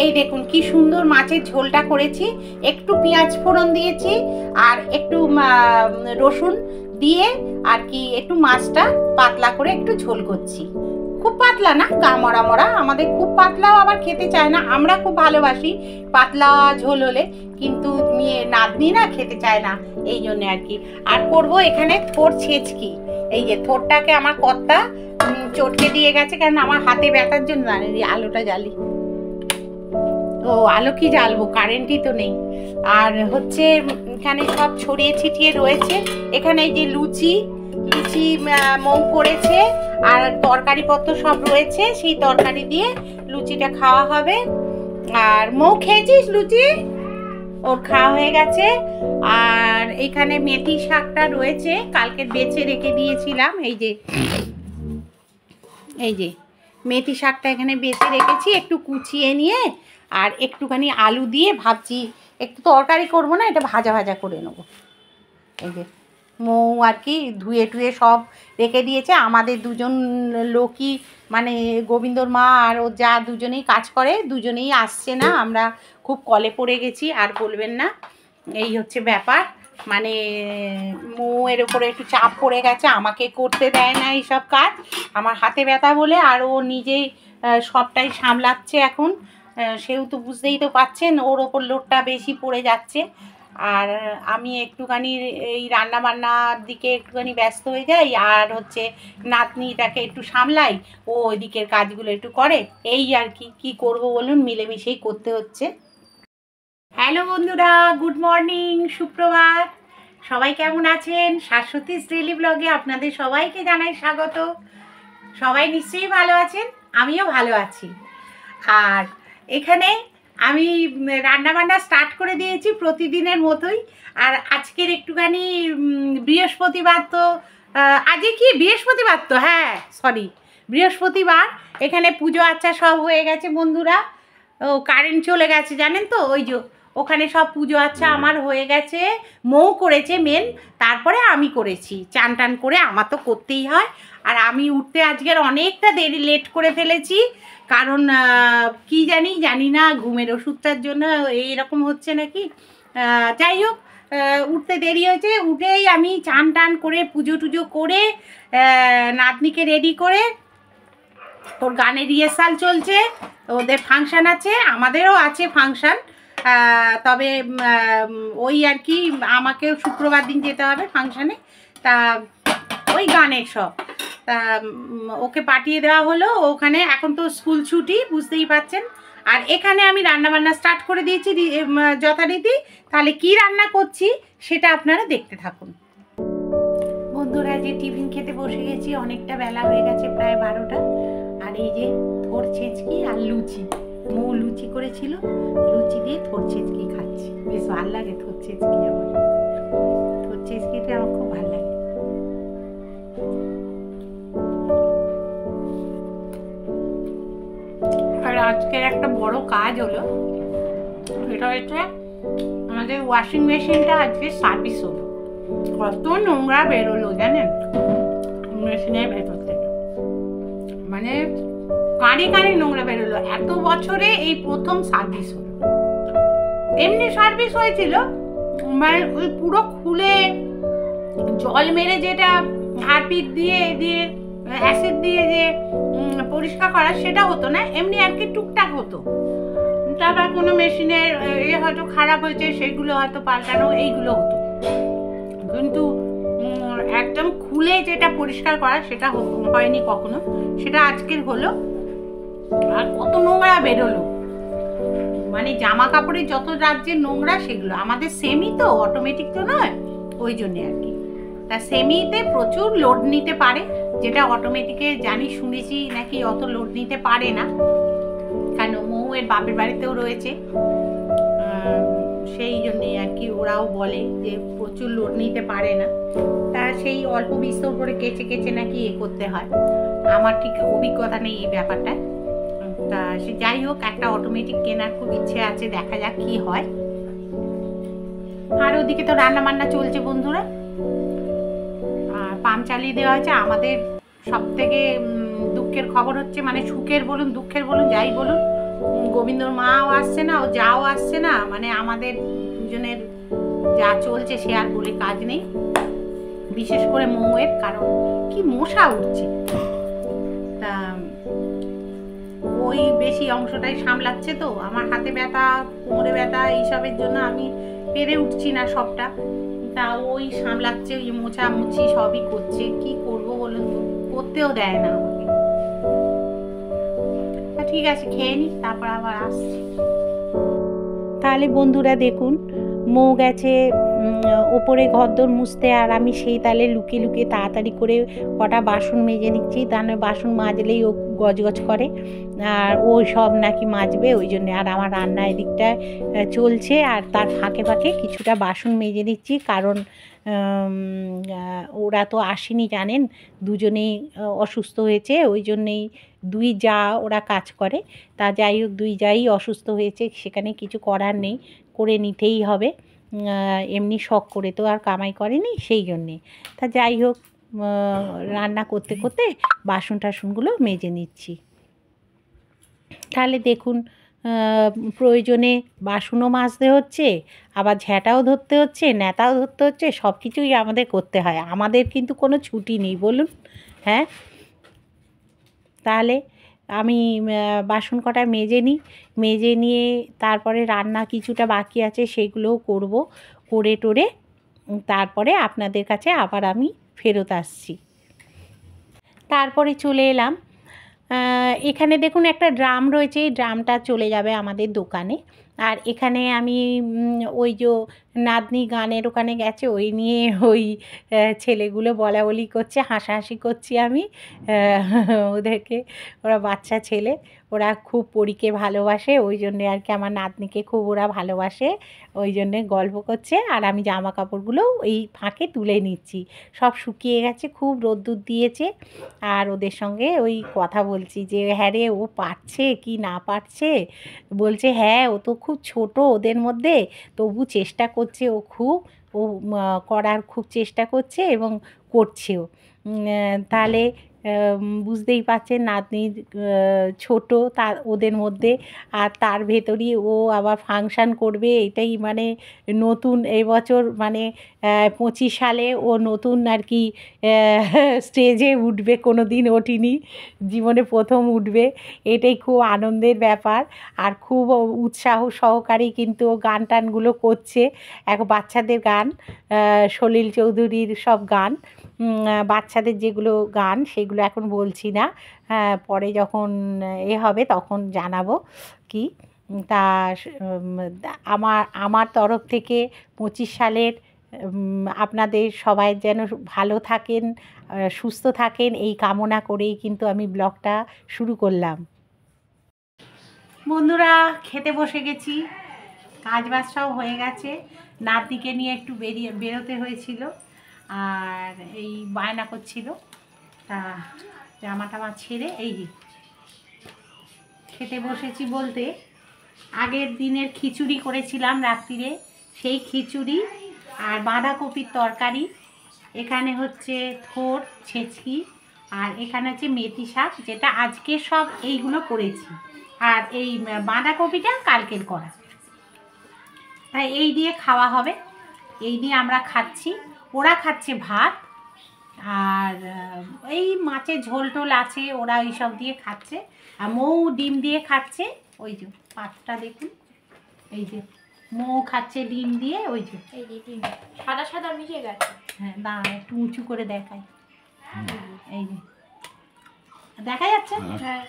এই দেখুন কি সুন্দর মাছের ঝোলটা করেছি, একটু পেঁয়াজ ফোড়ন দিয়েছি আর একটু রসুন দিয়ে আর কি একটু মাছটা পাতলা করে একটু ঝোল করছি। খুব পাতলা না, গা মরা মরা, আমাদের খুব পাতলাও আবার খেতে চায় না, আমরা খুব ভালোবাসি পাতলা ঝোল হলে, কিন্তু নাতনি না খেতে চায় না, এই জন্য আর কি। আর করবো এখানে থোর ছেঁচকি। এই যে থোরটাকে আমার কর্তা চটকে দিয়ে গেছে, কারণ আমার হাতে ব্যথার জন্য। আলোটা জ্বালি, ও আলো কি জ্বালবো, কারেন্টই তো নেই। আর হচ্ছে এখানে সব ছড়িয়ে ছিটিয়ে রয়েছে। এখানে এই যে লুচি মৌ করেছে আর তরকারি পত্র সব রয়েছে, সেই তরকারি দিয়ে লুচিটা খাওয়া হবে। আর মৌ খেয়েছিস লুচি? ওর খাওয়া হয়ে গেছে। আর এখানে মেথি শাকটা রয়েছে, কালকে বেছে রেখে দিয়েছিলাম। এই যে মেথি শাকটা এখানে বেছে রেখেছি, একটু কুচিয়ে নিয়ে আর একটুখানি আলু দিয়ে ভাবছি একটু তরকারি করবো না, এটা ভাজা ভাজা করে নেবো। এই যে মৌ আর কি ধুয়ে টুয়ে সব রেখে দিয়েছে। আমাদের দুজন লোকই মানে গোবিন্দর মা আর ও যা দুজনেই কাজ করে, দুজনেই আসছে না, আমরা খুব কলে পড়ে গেছি, আর বলবেন না। এই হচ্ছে ব্যাপার, মানে মৌয়ের ওপরে একটু চাপ পড়ে গেছে, আমাকে করতে দেয় না এইসব কাজ, আমার হাতে ব্যথা বলে। আর ও নিজেই সবটাই সামলাচ্ছে এখন, সেহেতু বুঝতেই তো পাচ্ছেন ওর ওপর লোডটা বেশি পড়ে যাচ্ছে। আর আমি একটুখানি এই রান্না বান্নার দিকে একটুখানি ব্যস্ত হয়ে যাই, আর হচ্ছে নাতনিটাকে একটু সামলাই, ও ওই দিকের কাজগুলো একটু করে, এই আর কি করব বলুন, মিলেমিশেই করতে হচ্ছে। হ্যালো বন্ধুরা, গুড মর্নিং, সুপ্রভাত। সবাই কেমন আছেন? শাশ্বতীস ডেইলি ব্লগে আপনাদের সবাইকে জানাই স্বাগত। সবাই নিশ্চয়ই ভালো আছেন, আমিও ভালো আছি। আর এখানে আমি রান্নাবান্না স্টার্ট করে দিয়েছি প্রতিদিনের মতোই। আর আজকের একটুখানি বৃহস্পতিবার, তো আজকে কি বৃহস্পতিবার? তো হ্যাঁ, সরি, বৃহস্পতিবার। এখানে পুজো আচ্ছা সব হয়ে গেছে বন্ধুরা। ও কারেন্ট চলে গেছে জানেন তো, ওই যে ওখানে সব পুজো আচ্ছা আমার হয়ে গেছে। মৌ করেছে মেন, তারপরে আমি করেছি। চান টান করে আমার তো করতেই হয়। আর আমি উঠতে আজকের অনেকটা দেরি লেট করে ফেলেছি, কারণ কি জানি না ঘুমের ওষুধটার জন্য এইরকম হচ্ছে নাকি। যাই হোক, উঠতে দেরি হয়েছে। উঠেই আমি চান টান করে পুজো টুজো করে নাতনিকে রেডি করে, ওর গানের রিহার্সাল চলছে, ওদের ফাংশান আছে, আমাদেরও আছে ফাংশান। তবে ওই আর কি আমাকেও শুক্রবার দিন যেতে হবে ফাংশানে, তা ওই গানের সব। তা ওকে পাঠিয়ে দেওয়া হলো ওখানে, এখন তো স্কুল ছুটি বুঝতেই পাচ্ছেন। আর এখানে আমি রান্নাবান্না স্টার্ট করে দিয়েছি যথারীতি। তাহলে কি রান্না করছি সেটা আপনারা দেখতে থাকুন বন্ধুরা। যে টিফিন খেতে বসে গেছি, অনেকটা বেলা হয়ে গেছে, প্রায় 12টা। আর এই যে থোর ছেঁচকি আর লুচি, মৌ লুচি করেছিল, লুচি দিয়ে থোর ছেঁচকি খাচ্ছি। বেশ ভালো লাগে থোর ছেঁচকি, আমার থোর ছেঁচকিটা আমার খুব ভালো লাগে। আর আজকের একটা বড় কাজ হলো, সেটা হচ্ছে আমাদের ওয়াশিং মেশিনটা আজকে সার্ভিস হলো। কত নোংরা বেরোলো জানেন মেশিনের ভেতর থেকে, মানে কানে কানে নোংরা বেরোলো। এত বছরে এই প্রথম সার্ভিস হলো। এমনি সার্ভিস হয়েছিল, মানে ওই পুরো খুলে জল মেরে যেটা হারপিক দিয়ে অ্যাসিড দিয়ে যে পরিষ্কার করা, সেটা হতো না, এমনি আর কি টুকটাক হতো। তারপর কোনো মেশিনের হয়তো খারাপ হয়েছে, সেগুলো হয়তো পাল্টানো, এইগুলো হতো। কিন্তু একদম খুলে যেটা পরিষ্কার করা সেটা হয়নি কখনো, সেটা আজকের হলো। আর কত নোংরা বেরোলো, মানে জামা কাপড়ের যত রাজ্যের নোংরা সেগুলো। আমাদের সেমি তো, অটোমেটিক তো নয়, ওই জন্যে আর কি। তা সেমিতে প্রচুর লোড নিতে পারে, যেটা অটোমেটিকে জানি শুনেছি নাকি অত লোড নিতে পারে না, কারণ মৌয়ের বাপের বাড়িতেও রয়েছে, সেই জন্যে আর কি ওরাও বলে যে প্রচুর লোড নিতে পারে না। তা সেই অল্প বিস্তর করে কেচে কেচে নাকি করতে হয়। আমার ঠিক অভিজ্ঞতা নেই এই ব্যাপারটা। তা সে যাই হোক, একটা অটোমেটিক কেনার খুব ইচ্ছে আছে, দেখা যাক কি হয়। আর ওদিকে তো রান্না বান্না চলছে বন্ধুরা, আর পাম্প চালিয়ে দেওয়া হয়েছে। আমাদের সব থেকে দুঃখের খবর হচ্ছে, মানে সুখের বলুন দুঃখের বলুন যাই বলুন, গোবিন্দর মাও আসছে না, ও যাও আসছে না, মানে আমাদের দুজনের যা চলছে সে আর বলে কাজ নেই। বিশেষ করে মৌয়ের, কারণ কি মশা উঠছে, তা ওই বেশি অংশটাই সামলাচ্ছে। তো আমার হাতে ব্যথা, কোমরে ব্যথা, এইসবের জন্য আমি পেরে উঠছি না সবটা, তা ওই সামলাচ্ছে, ওই মোছামুছি সবই করছে। কি করব বলুন তো, করতেও দেয় না আমাকে। ঠিক আছে, খেয়ে নি, তারপর আবার আসছি। তাহলে বন্ধুরা দেখুন, মৌ গেছে ওপরে ঘরদোর মুছতে, আর আমি সেই তালে লুকিয়ে লুকিয়ে তাড়াতাড়ি করে কটা বাসন মেজে নিচ্ছি। তাহলে বাসন মাজলেই ও গজগজ করে, আর ও সব নাকি মাজবে, ওই জন্য। আর আমার রান্না এদিকটা চলছে, আর তার ফাঁকে ফাঁকে কিছুটা বাসন মেজে নিচ্ছি, কারণ ওরা তো আসেনি জানেন, দুজনেই অসুস্থ হয়েছে, ওই জন্যেই দুই যা ওরা কাজ করে। তা যাই হোক, দুই যাই অসুস্থ হয়েছে, সেখানে কিছু করার নেই, করে নিতেই হবে। এমনি শখ করে তো আর কামাই করেনি, সেই জন্যে। তা যাই হোক, রান্না করতে করতে বাসন টাসনগুলো মেজে নিচ্ছি। তাহলে দেখুন, প্রয়োজনে বাসনও মাজতে হচ্ছে, আবার ঝ্যাঁটাও ধরতে হচ্ছে, ন্যাতাও ধরতে হচ্ছে, সব কিছুই আমাদের করতে হয়। আমাদের কিন্তু কোনো ছুটি নেই বলুন, হ্যাঁ। তাহলে আমি বাসন কটা মেজে নিই, মেজে নিয়ে তারপরে রান্না কিছুটা বাকি আছে সেগুলোও করব, করে টোরে তারপরে আপনাদের কাছে আবার আমি ফেরত আসছি। তারপরে চলে এলাম, এখানে দেখুন একটা ড্রাম রয়েছে, এই ড্রামটা চলে যাবে আমাদের দোকানে। আর এখানে আমি ওই যে নাতনি গানের ওখানে গেছে, ওই নিয়ে ওই ছেলেগুলো বলা বলি করছে, হাসাহাসি করছি আমি ওদেরকে। ওরা বাচ্চা ছেলে, ওরা খুব পরীকে ভালোবাসে, ওই জন্যে আর কি আমার নাতনিকে খুব ওরা ভালোবাসে, ওই জন্যে গল্প করছে। আর আমি জামা কাপড়গুলো এই ফাঁকে তুলে নিচ্ছি, সব শুকিয়ে গেছে, খুব রোদ্দুর দিয়েছে। আর ওদের সঙ্গে ওই কথা বলছি যে হ্যাঁ রে, ও পারছে কি না পারছে। বলছে হ্যাঁ, ও তো খুব ছোট ওদের মধ্যে, তবু চেষ্টা করছে ও খুব, ও করার খুব চেষ্টা করছে এবং করছেও। তাহলে বুঝতেই পারছেন, নাতনি ছোট তার ওদের মধ্যে, আর তার ভেতরই ও আবার ফাংশান করবে, এটাই মানে নতুন এবছর, মানে 25 সালে ও নতুন আর কি স্টেজে উঠবে, কোনো দিন ওঠেনি, জীবনে প্রথম উঠবে, এটাই খুব আনন্দের ব্যাপার। আর খুব উৎসাহ সহকারে কিন্তু ও গান টানগুলো করছে, এক বাচ্চাদের গান, সলিল চৌধুরীর সব গান, বাচ্চাদের যেগুলো গান সেগুলো এখন বলছি না, পরে যখন হবে তখন জানাবো কি। তা আমার তরফ থেকে 25 সালের আপনাদের সবাই যেন ভালো থাকেন, সুস্থ থাকেন, এই কামনা করেই কিন্তু আমি ব্লগটা শুরু করলাম। বন্ধুরা, খেতে বসে গেছি, কাজ বাজ সব হয়ে গেছে, নাতনিকে নিয়ে একটু বেরোতে হয়েছিল, আর এই বায়না করছিল, তা জামা টামা ছেড়ে এই খেতে বসেছি। বলতে আগের দিনের খিচুড়ি করেছিলাম রাত্রিরে, সেই খিচুড়ি আর বাঁধাকপির তরকারি, এখানে হচ্ছে থোড় ছেঁচকি, আর এখানে হচ্ছে মেথি শাক, যেটা আজকে সব এইগুলো করেছি, আর এই বাঁধাকপিটা কালকের করা। তাই এই দিয়ে খাওয়া হবে, এই দিয়ে আমরা খাচ্ছি, ওরা খাচ্ছে ভাত, আর এই মাছের ঝোল টোল আছে, ওরা ওই সব দিয়ে খাচ্ছে, আর মৌ ডিম দিয়ে খাচ্ছে, ওই যে পাতটা দেখুন, এই যে মৌ খাচ্ছে ডিম দিয়ে, ওই যে এই যে ডিম সাদা সাদা মিশে গেছে, হ্যাঁ দাঁড়া একটু উঁচু করে দেখাই, এই যে দেখা যাচ্ছে, হ্যাঁ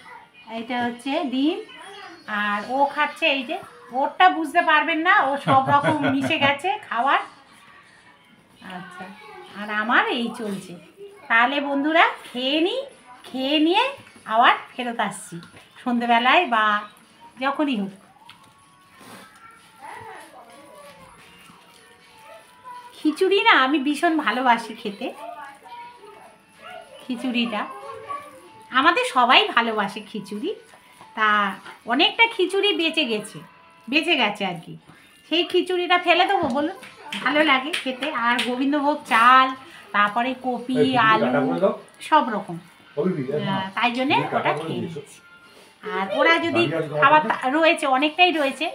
এইটা হচ্ছে ডিম, আর ও খাচ্ছে এই যে, ওরটা বুঝতে পারবেন না, ও সব রকম মিশে গেছে খাওয়ার। আচ্ছা, আর আমার এই চলছে। তাহলে বন্ধুরা খেয়ে নিই, খেয়ে নিয়ে আবার ফেরত আসছি সন্ধেবেলায় বা যখনই হোক। খিচুড়ি না আমি ভীষণ ভালোবাসি খেতে, খিচুড়িটা আমাদের সবাই ভালোবাসে খিচুড়ি, তা অনেকটা খিচুড়ি বেঁচে গেছে আর কি, সেই খিচুড়িটা ফেলে দেবো বলুন, ভালো লাগে খেতে। আর গোবিন্দভোগ চাল, তারপরে কপি, আলু, সব রকম, তাই জন্যে ওটা খেয়ে নিচ্ছি। আর ওরা যদি খাবার রয়েছে, অনেকটাই রয়েছে,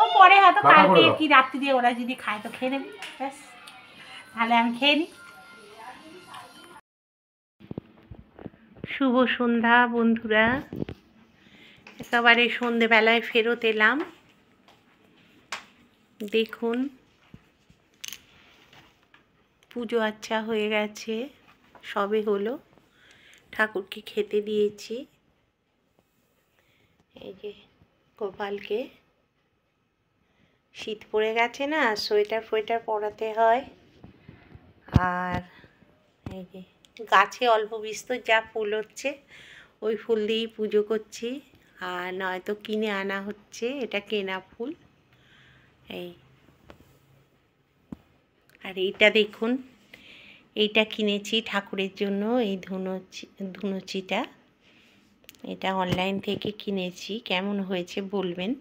ও পরে হয়তো কালকে কি রাত্রি দিয়ে ওরা যদি খায় তো খেয়ে নেবে, ব্যাস। তাহলে আমি খেয়ে নিই। শুভ সন্ধ্যা বন্ধুরা, একেবারে সন্ধেবেলায় ফেরত এলাম। দেখুন পুজো আচ্ছা হয়ে গেছে, সবে হলো, ঠাকুরকে খেতে দিয়েছি। এই যে গোপালকে, শীত পড়ে গেছে না, সোয়েটার ফোয়েটার পরাতে হয়। আর এই যে গাছে অল্প বিস্তর যা ফুল হচ্ছে ওই ফুল দিয়েই পুজো করছি, আর নয়তো কিনে আনা হচ্ছে, এটা কেনা ফুল। এই আর এইটা দেখুন, এইটা কিনেছি ঠাকুরের জন্য, এই ধুনুচিটা, এটা অনলাইন থেকে কিনেছি। কেমন হয়েছে বলবেন।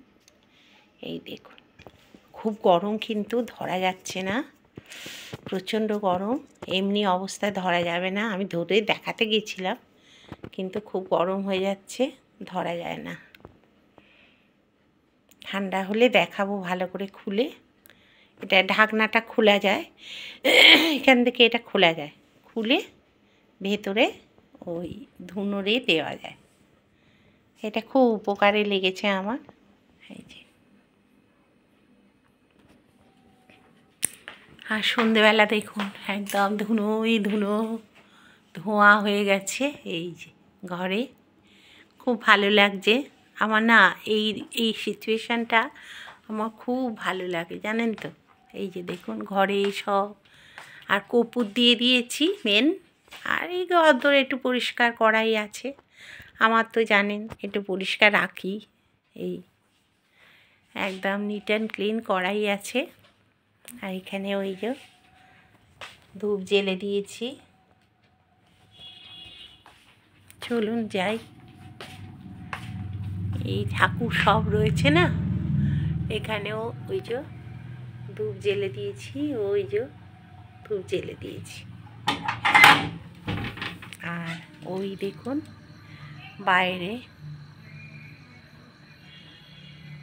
এই দেখুন, খুব গরম কিন্তু ধরা যাচ্ছে না, প্রচণ্ড গরম, এমনি অবস্থায় ধরা যাবে না। আমি ধরে দেখাতে গেছিলাম কিন্তু খুব গরম হয়ে যাচ্ছে, ধরা যায় না। ঠান্ডা হলে দেখাবো ভালো করে খুলে। এটা ঢাকনাটা খোলা যায়, এখান থেকে এটা খোলা যায়, খুলে ভেতরে ওই ধুনোরে দেওয়া যায়। এটা খুব উপকারে লেগেছে আমার। এই যে, আর সন্ধেবেলা দেখুন একদম ধোঁয়া হয়ে গেছে এই যে ঘরে। খুব ভালো লাগছে আমার না, এই সিচুয়েশানটা আমার খুব ভালো লাগে, জানেন তো। এই যে দেখুন ঘরে সব, আর কর্পূর দিয়ে দিয়েছি মেন, আর এই ঘর একটু পরিষ্কার করাই আছে আমার, তো জানেন একটু পরিষ্কার রাখি। এই একদম নিট অ্যান্ড ক্লিন করাই আছে। আর এখানে ওই যে ধূপ জ্বেলে দিয়েছি। চলুন যাই, এই ঠাকুর সব রয়েছে না, এখানেও ওই যে ধূপ জ্বেলে দিয়েছি, ওই যে ধূপ জ্বেলে দিয়েছি। আর ওই দেখুন বাইরে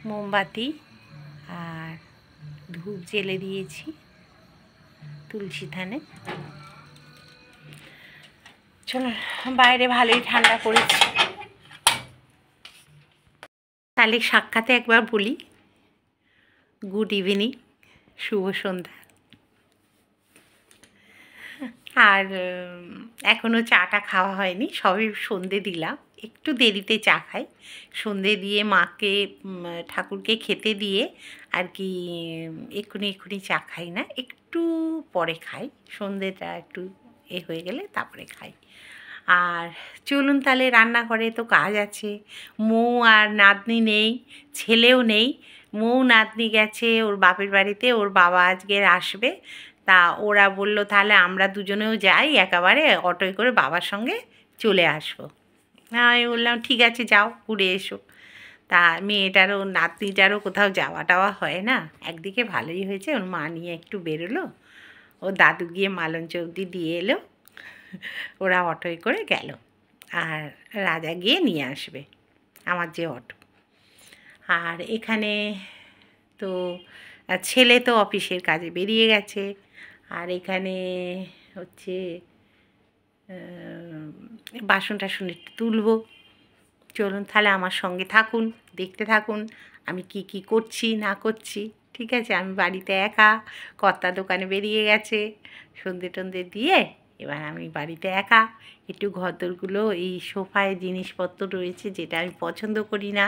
মোমবাতি আর ধূপ জ্বেলে দিয়েছি তুলসী থানে। চলো, বাইরে ভালোই ঠান্ডা পড়েছে। তাহলে সাক্ষাতে একবার বলি, গুড ইভিনিং, শুভ সন্ধ্যা। আর এখনও চাটা খাওয়া হয়নি, সবই সন্ধে দিলাম, একটু দেরিতে চা খাই। সন্ধে দিয়ে মাকে ঠাকুরকে খেতে দিয়ে আর কি এক্ষুনি চা খাই না, একটু পরে খাই, সন্ধেটা একটু হয়ে গেলে তারপরে খাই। আর চলুন তাহলে, রান্নাঘরে তো কাজ আছে। মৌ আর নাতনি নেই, ছেলেও নেই, মৌ নাতনি গেছে ওর বাপের বাড়িতে, ওর বাবা আজকে আসবে। তা ওরা বলল তাহলে আমরা দুজনেও যাই, একেবারে অটোয় করে বাবার সঙ্গে চলে আসবো। আমি বললাম ঠিক আছে যাও, ঘুরে এসো। তা মেয়েটারও নাতনিটারও কোথাও যাওয়া টাওয়া হয় না, একদিকে ভালোই হয়েছে ওর মা নিয়ে একটু বেরোলো, ও দাদু গিয়ে মালঞ্চ অবধি দিয়ে এলো, ওরা অটোয় করে গেল, আর রাজা গিয়ে নিয়ে আসবে আমার যে অটো। আর এখানে তো ছেলে তো অফিসের কাজে বেরিয়ে গেছে, আর এখানে হচ্ছে বাসন টাসন একটু তুলবো। চলুন তাহলে আমার সঙ্গে থাকুন, দেখতে থাকুন আমি কি করছি না করছি। ঠিক আছে, আমি বাড়িতে একা, কর্তা দোকানে বেরিয়ে গেছে, সন্ধে টন্ধে দিয়ে এবার আমি বাড়িতে একা। একটু ঘরদোরগুলো, এই সোফায় জিনিসপত্র রয়েছে যেটা আমি পছন্দ করি না,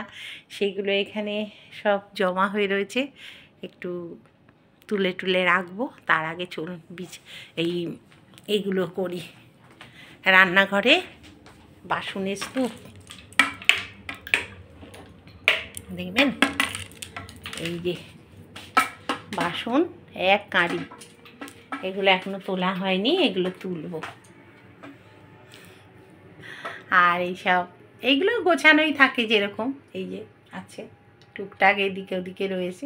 সেগুলো এখানে সব জমা হয়ে রয়েছে, একটু তুলে রাখবো। তার আগে চলুন এইগুলো করি। রান্নাঘরে বাসনের স্তূপ দেখবেন, এই যে বাসন এক কাঁড়ি, এগুলো এখনো তোলা হয়নি, এগুলো তুলবো। আর এইগুলো গোছানোই থাকে যেরকম, এই যে আছে টুকটাক এদিকে ওদিকে রয়েছে,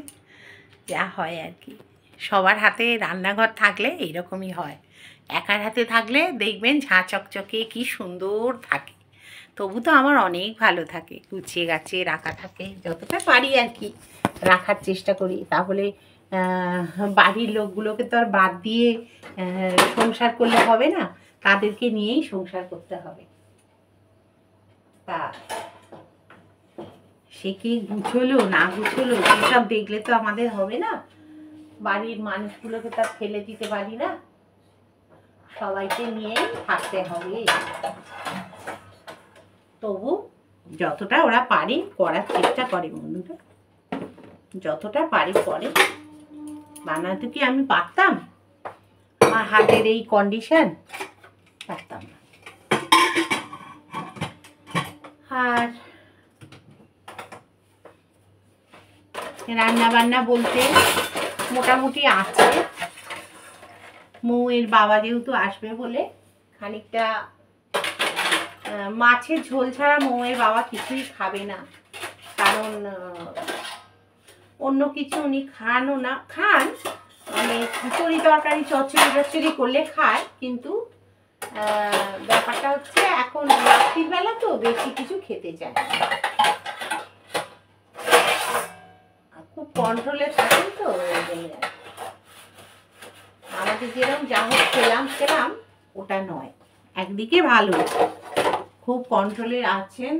যা হয় আর কি। সবার হাতে রান্নাঘর থাকলে এইরকমই হয়, একার হাতে থাকলে দেখবেন ঝাঁ চকচকে কি সুন্দর থাকে, তবু তো আমার অনেক ভালো থাকে, গুছিয়ে গাছিয়ে রাখা থাকে, যতটা পারি আর কি রাখার চেষ্টা করি। তাহলে বাড়ির লোকগুলোকে তো আর বাদ দিয়ে সংসার করলে হবে না, তাদেরকে নিয়েই সংসার করতে হবে। তা সে কি গুছলো না গুছলো এসব দেখলে তো আমাদের হবে না, বাড়ির মানুষগুলোকে তো ফেলে দিতে পারি না, সবাইকে নিয়েই থাকতে হবে। তবু যতটা ওরা পারে করার চেষ্টা করে, বন্ধুরা যতটা পারে করে। বানাতে কি আমি পারতাম? আমার হাতের এই কন্ডিশন, পারতাম না। আর রান্না বান্না বলতে মোটামুটি আছে। মৌয়ের বাবা যেহেতু আসবে বলে খানিকটা মাছের ঝোল ছাড়া মৌয়ের বাবা কিছুই খাবে না, কারণ অন্য কিছু উনি খানও না, খান মানে তরি তরকারি চচ্চড়ি করলে খায়, কিন্তু ব্যাপারটা হচ্ছে এখন রাত্রির বেলা তো বেশি কিছু খেতে চায় না, খুব কন্ট্রোলে থাকেন তো। আমাদের যেরকম যা হোক খেলাম ওটা নয়, একদিকে ভালো, খুব কন্ট্রোলে আছেন,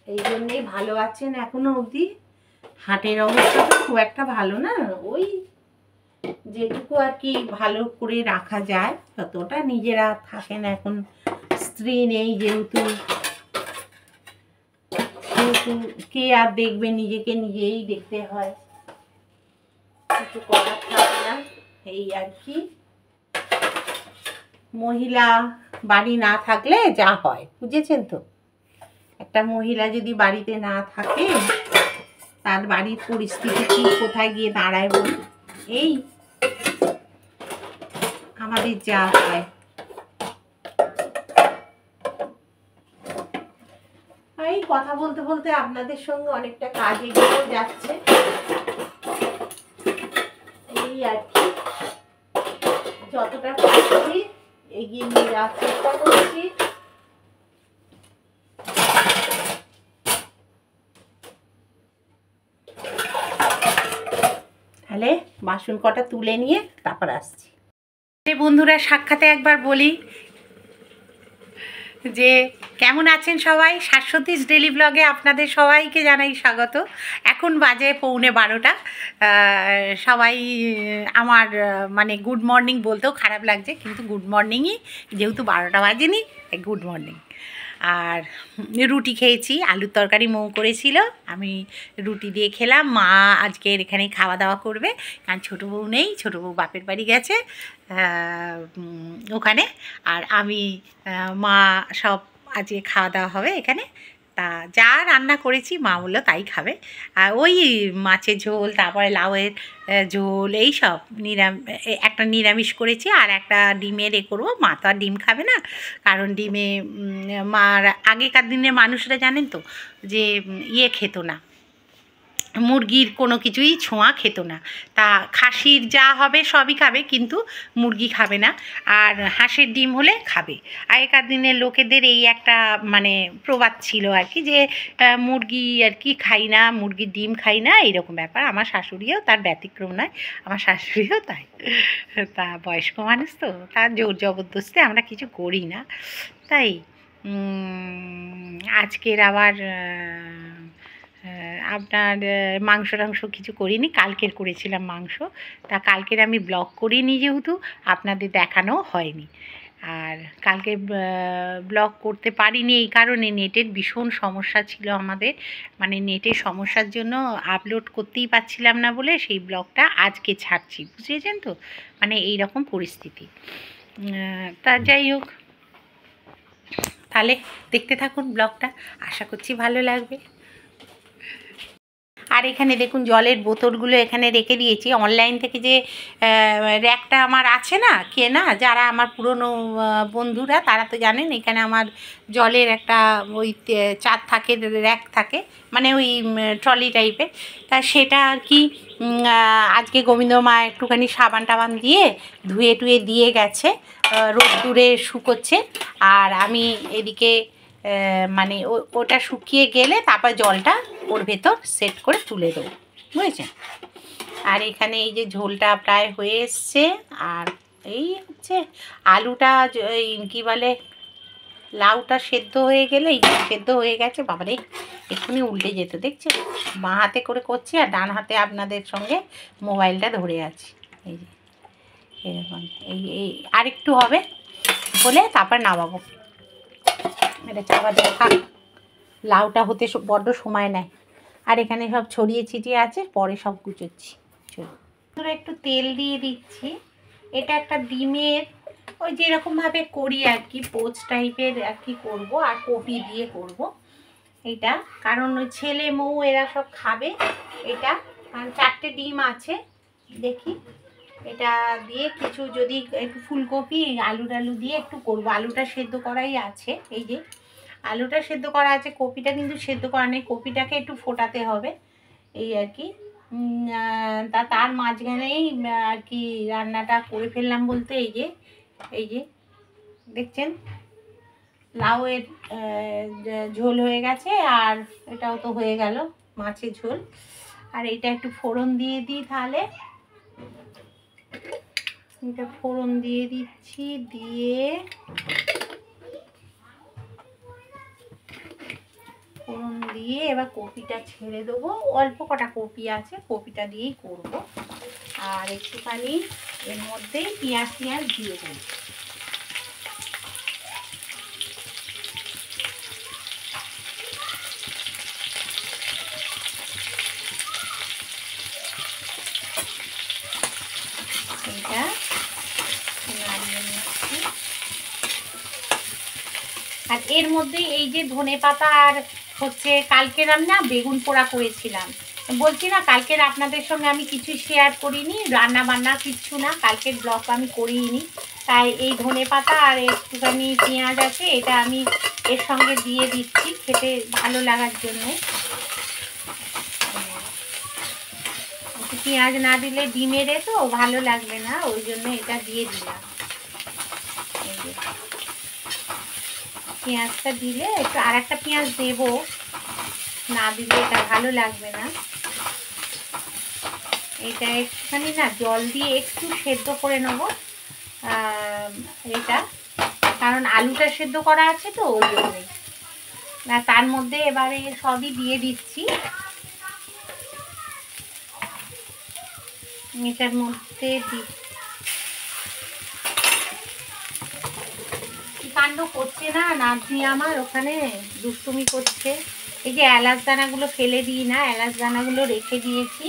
এই জন্যেই ভালো আছেন এখনো অবধি। হাটের অবস্থা তো খুব একটা ভালো না, ওই যেটুকু আর কি ভালো করে রাখা যায় ততটা নিজেরা থাকেন। এখন স্ত্রী নেই যেহেতু কে আর দেখবে, নিজেকে নিজেই দেখতে হয়, কিছু করার থাকে না, এই আর কি। মহিলা বাড়ি না থাকলে যা হয় বুঝেছেন তো, একটা মহিলা যদি বাড়িতে না থাকে তার বাড়ির পরিস্থিতি কি কোথায় গিয়ে দাঁড়ায় বলুন, এই আমাদের যা হয়। এই কথা বলতে বলতে আপনাদের সঙ্গে অনেকটা কাজ এগিয়েও যাচ্ছে, এই আর কি। যতটা পারছি এগিয়ে নিয়ে যাওয়ার চেষ্টা করছি। তাহলে বাসন কটা তুলে নিয়ে তারপর আসছি। বন্ধুরা সাক্ষাতে একবার বলি যে কেমন আছেন সবাই। শাশ্বতীস ডেলি ব্লগে আপনাদের সবাইকে জানাই স্বাগত। এখন বাজে 11:45। সবাই আমার মানে গুড মর্নিং বলতেও খারাপ লাগছে, কিন্তু গুড মর্নিংই, যেহেতু 12টা বাজেনি গুড মর্নিং। আর রুটি খেয়েছি, আলুর তরকারি মৌ করেছিল, আমি রুটি দিয়ে খেলাম। মা আজকের এখানে খাওয়া দাওয়া করবে, কারণ ছোটো বউ নেই, ছোটো বউ বাপের বাড়ি গেছে ওখানে, আর আমি মা সব আজকে খাওয়া দাওয়া হবে এখানে। তা যা রান্না করেছি মা বললো তাই খাবে, আর ওই মাছের ঝোল, তারপরে লাউয়ের ঝোল, এই সব একটা নিরামিষ করেছি, আর একটা ডিমের করবো। মা তো আর ডিম খাবে না, কারণ ডিমে মার আগেকার দিনের মানুষরা জানেন তো যে খেত না, মুরগির কোনো কিছুই ছোঁয়া খেত না। তা খাসির যা হবে সবই খাবে, কিন্তু মুরগি খাবে না, আর হাঁসের ডিম হলে খাবে। আগেকার দিনের লোকেদের এই একটা মানে প্রবাদ ছিল আর কি, যে মুরগি আর কি খাই না, মুরগির ডিম খাই না, এইরকম ব্যাপার। আমার শাশুড়িও তার ব্যতিক্রম নয়, আমার শাশুড়িও তাই। তা বয়স্ক মানুষ তো, তার জোর জবরদস্তি আমরা কিছু করি না। তাই আজকের আবার আপনার মাংস টাংস কিছু করিনি, কালকের করেছিলাম মাংস। তা কালকের আমি ব্লগ করিনি যেহেতু, আপনাদের দেখানো হয়নি। আর কালকে ব্লগ করতে পারিনি এই কারণে, নেটের ভীষণ সমস্যা ছিল আমাদের, মানে নেটের সমস্যার জন্য আপলোড করতেই পারছিলাম না বলে সেই ব্লগটা আজকে ছাড়ছি, বুঝেছেন তো, মানে এই রকম পরিস্থিতি। তা যাই হোক, তাহলে দেখতে থাকুন ব্লগটা, আশা করছি ভালো লাগবে। আর এখানে দেখুন জলের বোতলগুলো এখানে রেখে দিয়েছি। অনলাইন থেকে যে র্যাকটা আমার আছে না কেনা, যারা আমার পুরনো বন্ধুরা তারা তো জানেন, এখানে আমার জলের একটা ওই চার থাকে, র্যাক থাকে, মানে ওই ট্রলি টাইপের। তা সেটা আর কি আজকে গোবিন্দ মা একটুখানি সাবান টাবান দিয়ে ধুয়ে টুয়ে দিয়ে গেছে, রোদ্দুরে শুকোচ্ছে। আর আমি এদিকে মানে ওটা শুকিয়ে গেলে তারপর জলটা ওর ভেতর সেট করে তুলে দেবো, বুঝেছেন? আর এখানে এই যে ঝোলটা প্রায় হয়ে এসছে। আর এই হচ্ছে আলুটা এই কী বলে লাউটা সেদ্ধ হয়ে গেলে, এই যে সেদ্ধ হয়ে গেছে, বাবারে এক্ষুনি উল্টে যেত, দেখছেন? বাঁ হাতে করে করছি আর ডান হাতে আপনাদের সঙ্গে মোবাইলটা ধরে আছি। এই যে এরকম এই আরেকটু হবে, হলে তারপর নামাবো। এটা চাপা দেওয়া থাক, লাউটা হতে বড্ড সময় নেয়। আর এখানে সব ছড়িয়ে ছিটিয়ে আছে, পরে সব গুছোচ্ছি। চলো একটু তেল দিয়ে দিচ্ছি। এটা একটা ডিমের ওই যেরকমভাবে করি আর কি, পোচ টাইপের আর কি করবো, আর কপি দিয়ে করব এটা, কারণ ওই ছেলে মৌ এরা সব খাবে এটা। কারণ 4টে ডিম আছে, দেখি এটা দিয়ে কিছু যদি একটু ফুলকপি আলু টালু দিয়ে একটু করবো। আলুটা সেদ্ধ করাই আছে, এই যে আলুটা সেদ্ধ করা আছে, কপিটা কিন্তু সেদ্ধ করা নেই, কপিটাকে একটু ফোটাতে হবে এই আর কি। তার মাঝখানেই আর কি রান্নাটা করে ফেললাম বলতে, এই যে দেখছেন লাউয়ের ঝোল হয়ে গেছে, আর এটাও তো হয়ে গেল মাছের ঝোল। আর এটা একটু ফোড়ন দিয়ে দিই, তাহলে এটা ফোড়ন দিয়ে দিচ্ছি, দিয়ে ফোড়ন দিয়ে এবার কপিটা ছেড়ে দেবো। অল্প কটা কপি আছে, কপিটা দিয়েই করব। আর একটুখানি এর মধ্যেই পেঁয়াজ দিয়ে দেবো। এটা নাড়িয়ে নিচ্ছি। আর এর মধ্যে এই যে ধনেপাতা আর হচ্ছে কালকের আমি না বেগুন পোড়া করেছিলাম, বলছি না কালকের আপনাদের সঙ্গে আমি কিছু শেয়ার করিনি, রান্না বান্না কিচ্ছু না, কালকের ব্লগ আমি করিনি। তাই এই ধনেপাতা আর একটুখানি পেঁয়াজ আছে, এটা আমি এর সঙ্গে দিয়ে দিচ্ছি খেতে ভালো লাগার জন্য। পেঁয়াজ না দিলে ডিমেরে তো ভালো লাগবে না, ওই জন্য এটা দিয়ে দিলাম। পেঁয়াজটা দিলে একটু আর একটা পেঁয়াজ দেবো, না দিলে এটা ভালো লাগবে না। এটা একটুখানি না জল দিয়ে একটু সেদ্ধ করে নেব এটা, কারণ আলুটা সেদ্ধ করা আছে তো ওই জন্যই। না তার মধ্যে এবারে সবই দিয়ে দিচ্ছি। এটার মধ্যে কাণ্ড করছে না নাতনি আমার, ওখানে দুষ্টুমি করছে। এই যে এলাচ দানাগুলো ফেলে দিই না, এলাচ দানাগুলো রেখে দিয়েছি,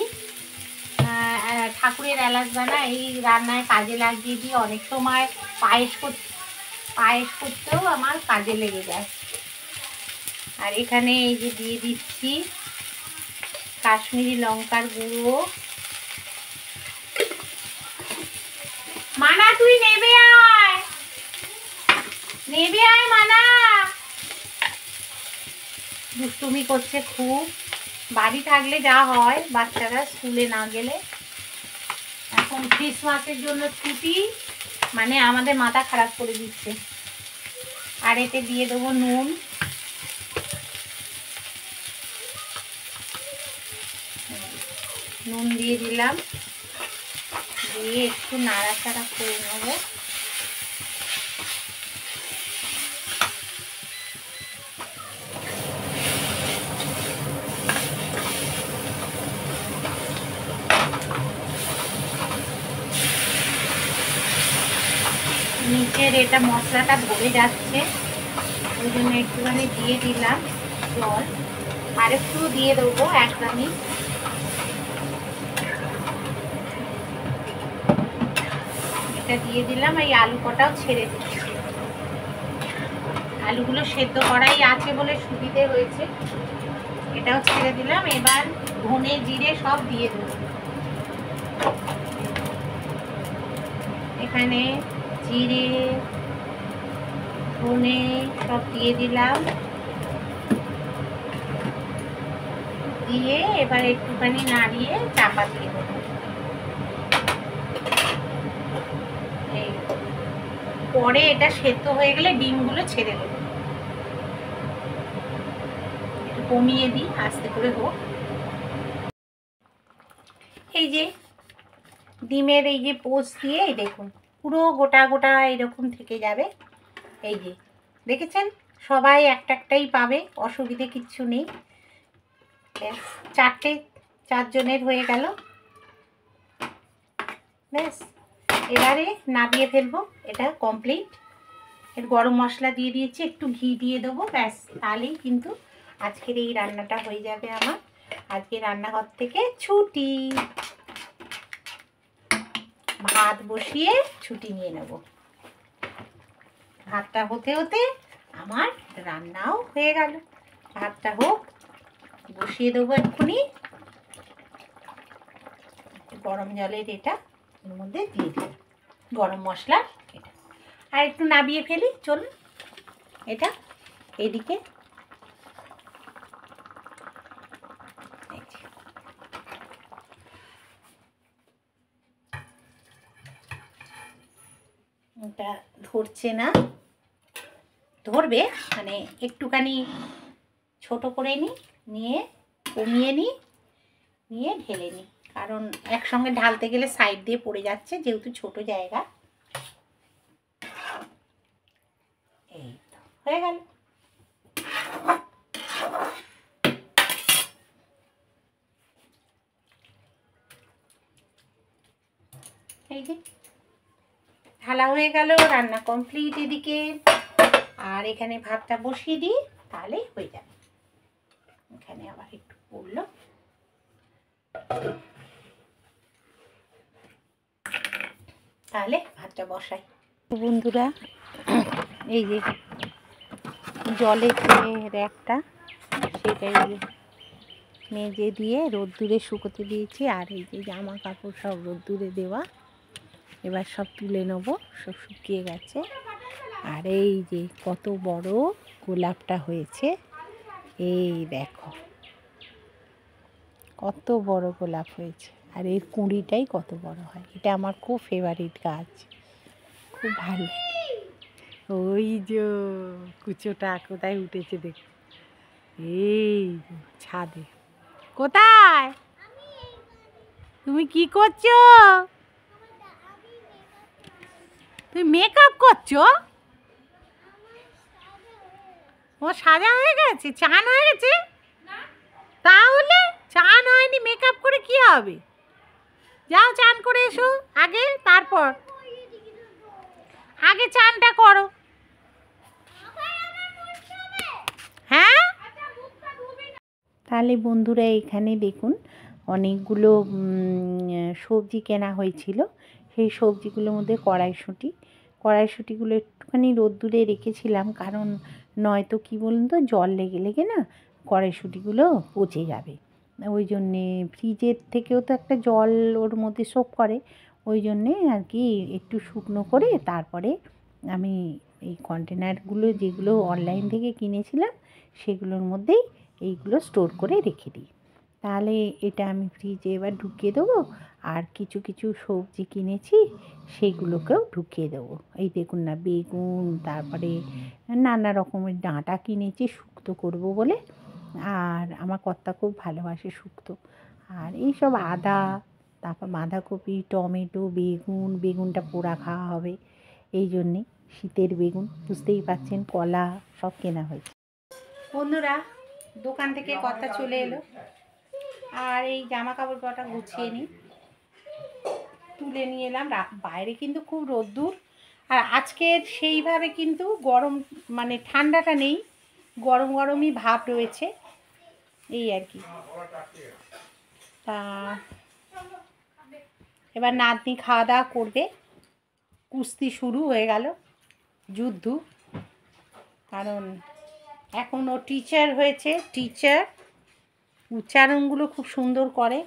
ঠাকুরের এলাচ দানা এই রান্নায় কাজে লাগিয়ে দিই। অনেক সময় পায়েস করতেও আমার কাজে লেগে যায়। আর এখানে এই যে দিয়ে দিচ্ছি কাশ্মীরি লঙ্কার গুঁড়ো। মানা তুই নেবে আয় মানা, দুষ্টুমি করছে খুব। বাড়ি থাকলে যা হয়, বাচ্চারা স্কুলে না গেলে। এখন ক্রিসমাসের জন্য ছুটি, মানে আমাদের মাথা খারাপ করে দিচ্ছে। আর এতে দিয়ে দেবো নুন, নুন দিয়ে দিলাম, দিয়ে একটু নাড়াচাড়া করে নেব। নিচের এটা মশলাটা ভরে যাচ্ছে, ওই জন্য একটুখানি দিয়ে দিলাম জল, আর একটু দিয়ে দেবো একদমই। এটা দিয়ে দিলাম, এই আলু কটাও ছেড়ে দিচ্ছি। আলুগুলো সেদ্ধ করাই আছে বলে সুবিধে হয়েছে, এটাও ছেড়ে দিলাম। এবার ধনে জিরে সব দিয়ে দেবো। এখানে জিরে ধনে সব দিয়ে দিলাম, দিয়ে এবার একটুখানি নাড়িয়ে চাপা দিয়ে দেবো। পরে এটা সেদ্ধ হয়ে গেলে ডিমগুলো ছেড়ে দেবো। কমিয়ে দিই, আস্তে করে হোক। এই যে ডিমের এই যে পোস্ট দিয়ে দেখুন পুরো গোটা গোটা এরকম থেকে যাবে। এই যে দেখেছেন, সবাই একটাই পাবে, অসুবিধে কিচ্ছু নেই। চারজনের হয়ে গেল। ব্যাস, এবারে নামিয়ে ফেলবো, এটা কমপ্লিট। এর গরম মশলা দিয়ে দিয়েছি, একটু ঘি দিয়ে দেবো, ব্যাস তাহলেই কিন্তু আজকের এই রান্নাটা হয়ে যাবে আমার। আজকে রান্নাঘর থেকে ছুটি, ভাত বসিয়ে ছুটি নিয়ে নেব। ভাতটা হতে হতে আমার রান্নাও হয়ে গেল। ভাতটা হোক, বসিয়ে দেবো এক্ষুনি। গরম জলের এটা এর মধ্যে দিয়ে দিই, গরম মশলা এটা। আর একটু নাবিয়ে ফেলি, চলুন। এটা এদিকে এটা ধরছে না, ধরবে মানে একটুখানি ছোট করে নিয়ে কমিয়ে নিয়ে ঢেলে নিই, কারণ একসঙ্গে ঢালতে গেলে সাইড দিয়ে পড়ে যাচ্ছে, যেহেতু ছোট জায়গা। এই তো হয়ে গেল। এই যে ঢালা হয়ে গেল, রান্না কমপ্লিট এদিকে। আর এখানে ভাতটা বসিয়ে দিই, তাহলেই হয়ে যাবে। এখানে আবার একটু পড়লো, তাহলে ভাতটা বসাই। বন্ধুরা, এই যে জলের যে র্যাকটা, সেটাই মেজে দিয়ে রোদ্দুরে শুকোতে দিয়েছি। আর এই যে জামা কাপড় সব রোদ্দুরে দেওয়া, এবার সব তুলে নেবো, সব শুকিয়ে গেছে। আর এই যে কত বড় গোলাপটা হয়েছে, এই দেখো কত বড় গোলাপ হয়েছে। আর এর কুঁড়িটাই কত বড় হয়, এটা আমার খুব ফেভারিট গাছ, খুব ভালো। ওই যে কুচোটা কোথায় উঠেছে দেখো, এই ছাদে। কোথায় তুমি কি করছো? তুমি মেকআপ করছো? ও সাজা হয়ে গেছে, চান হয়ে গেছে? তাহলে চান হয়নি, মেকআপ করে কি হবে? যাও চান করে এসো আগে, তারপর আগে চানটা করো। হ্যাঁ, তাহলে বন্ধুরা এখানে দেখুন অনেকগুলো সবজি কেনা হয়েছিল। সেই সবজিগুলোর মধ্যে কড়াইশুঁটিগুলো একটুখানি রোদ্দুরে রেখেছিলাম, কারণ নয়তো কী বলুন তো, জল লেগে লেগে না কড়াইশুঁটিগুলো পচে যাবে। ওই জন্যে ফ্রিজের থেকেও তো একটা জল ওর মধ্যে সোক করে, ওই জন্যে আর কি একটু শুকনো করে তারপরে আমি এই কন্টেনারগুলো যেগুলো অনলাইন থেকে কিনেছিলাম সেগুলোর মধ্যেই এইগুলো স্টোর করে রেখে দিই। তাহলে এটা আমি ফ্রিজে এবার ঢুকিয়ে দেবো। আর কিছু কিছু সবজি কিনেছি সেগুলোকেও ঢুকিয়ে দেবো। এই দেখুন না, বেগুন, তারপরে নানা রকমের ডাঁটা কিনেছি শুক্তো করব বলে। আর আমার কর্তা খুব ভালোবাসে শুক্তো। আর এই সব আদা, তারপর বাঁধাকপি, টমেটো, বেগুনটা পোড়া খাওয়া হবে, এই জন্যে শীতের বেগুন, বুঝতেই পারছেন, কলা সব কেনা হয়েছে। বন্ধুরা, দোকান থেকে কর্তা চলে এলো, আর এই জামা কাপড় কটা গুছিয়ে নিই, তুলে নিয়ে এলাম। বাইরে কিন্তু খুব রোদ্দুর, আর আজকের সেইভাবে কিন্তু গরম মানে ঠান্ডাটা নেই, গরম গরমই ভাব রয়েছে, এই আর কি। তা এবার নাতনি খাওয়া দাওয়া করবে, কুস্তি শুরু হয়ে গেল, যুদ্ধ। কারণ এখন ও টিচার হয়েছে, টিচার উচ্চারণগুলো খুব সুন্দর করে,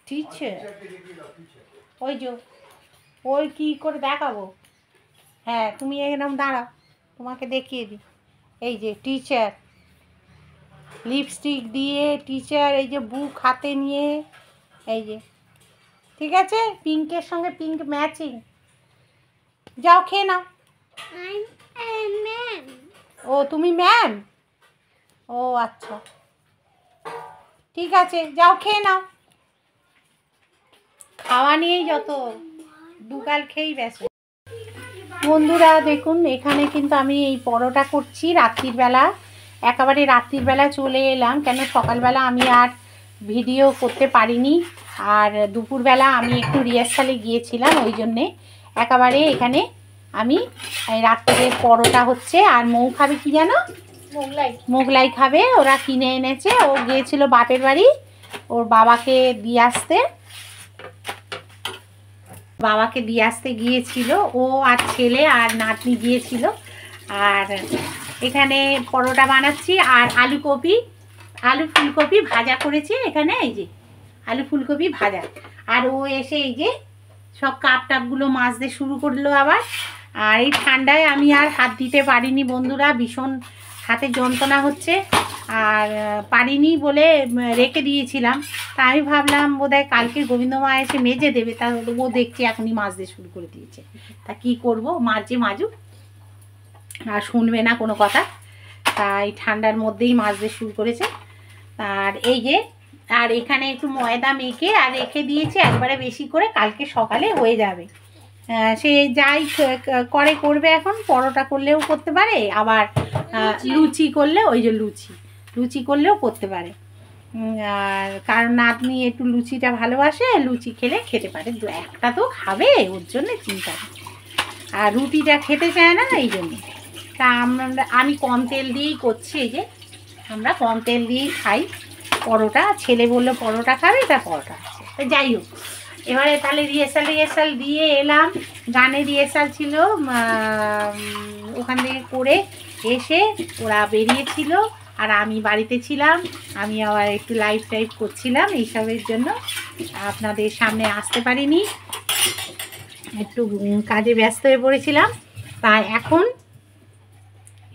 টিচার। ওই যে ওই কী করে দেখাবো, হ্যাঁ তুমি এরকম দাঁড়াও, তোমাকে দেখিয়ে দিই। এই যে টিচার, লিপস্টিক দিয়ে টিচার, এই যে বুক হাতে নিয়ে, এই যে ঠিক আছে, পিঙ্কের সঙ্গে পিঙ্ক ম্যাচিং। যাও খেয়ে নাও। ও তুমি ম্যাম, ও আচ্ছা, ঠিক আছে, যাও খেয়ে নাও। খাওয়া নিয়েই যত, দুগাল খেয়েই ব্যস্ত। বন্ধুরা দেখুন, এখানে কিন্তু আমি এই পরোটা করছি রাত্রির বেলা, একেবারে রাত্রির বেলা চলে এলাম, কেন সকালবেলা আমি আর ভিডিও করতে পারিনি, আর দুপুরবেলা আমি একটু রিহার্সালে গিয়েছিলাম, ওই জন্যে একেবারে এখানে আমি রাত্রিরে পরোটা হচ্ছে। আর মৌ খাবে কি জানো, মোগলাই খাবে, ওরা কিনে এনেছে, ও গিয়েছিল বাপের বাড়ি ওর বাবাকে দিয়ে আসতে গিয়েছিল, ও আর ছেলে আর নাতনি গিয়েছিল। আর এখানে পরোটা বানাচ্ছি, আর আলু ফুলকপি ভাজা করেছি এখানে, এই যে আলু ফুলকপি ভাজা। আর ও এসে এই যে সব কাপ টাপগুলো মাজতে শুরু করলো আবার। আর এই ঠান্ডায় আমি আর হাত দিতে পারিনি বন্ধুরা, ভীষণ হাতে যন্ত্রণা হচ্ছে, আর পারিনি বলে রেখে দিয়েছিলাম। তা আমি ভাবলাম বোধহয় কালকে গোবিন্দমা এসে মেজে দেবে, তা ও দেখছি এখনই মাজতে শুরু করে দিয়েছে। তা কি করব, মাজুক, আর শুনবে না কোনো কথা, তাই ঠান্ডার মধ্যেই মাজতে শুরু করেছে। আর এই যে, আর এখানে একটু ময়দা মেখে আর রেখে দিয়েছে একবারে বেশি করে, কালকে সকালে হয়ে যাবে। সে যাই করবে, এখন পরোটা করলেও করতে পারে, আবার লুচি করলে, ওই যে লুচি করলেও করতে পারে। আর কারণ নাতনি একটু লুচিটা ভালোবাসে, লুচি খেতে পারে, একটা তো খাবে, ওর জন্য চিন্তা নেই। আর রুটিটা খেতে চায় না, এই জন্য। তা আমি কম তেল দিয়েই করছি, এই যে আমরা কম তেল দিয়েই খাই পরোটা। ছেলে বললো পরোটা খাবে, তা পরোটা আছে। তো যাই হোক, এবারে তাহলে রিহার্সাল দিয়ে এলাম, গানের রিহার্সাল ছিল, ওখান থেকে করে এসে ওরা বেরিয়েছিল, আর আমি বাড়িতে ছিলাম। আমি আবার একটু লাইভ করছিলাম, এইসবের জন্য আপনাদের সামনে আসতে পারিনি, একটু কাজে ব্যস্ত হয়ে পড়েছিলাম। তাই এখন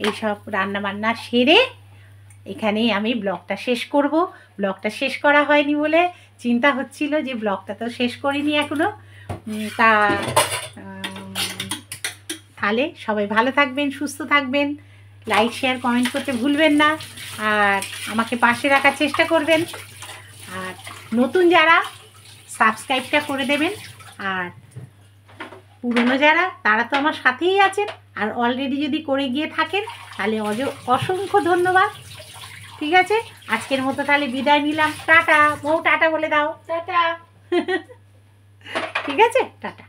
এইসব রান্নাবান্না সেরে এখানেই আমি ব্লগটা শেষ করব। ব্লগটা শেষ করা হয়নি বলে চিন্তা হচ্ছিল যে ব্লগটা তো শেষ করিনি এখনও। তা তাহলে সবাই ভালো থাকবেন, সুস্থ থাকবেন, লাইক শেয়ার কমেন্ট করতে ভুলবেন না, আর আমাকে পাশে রাখার চেষ্টা করবেন। আর নতুন যারা সাবস্ক্রাইবটা করে দেবেন, আর পুরনো যারা তারা তো আমার সাথেই আছেন, আর অলরেডি যদি করে গিয়ে থাকেন তাহলে অসংখ্য ধন্যবাদ। ঠিক আছে, আজকের মতো তাহলে বিদায় নিলাম, টাটা। বউ টাটা বলে দাও, টাটা। ঠিক আছে, টাটা।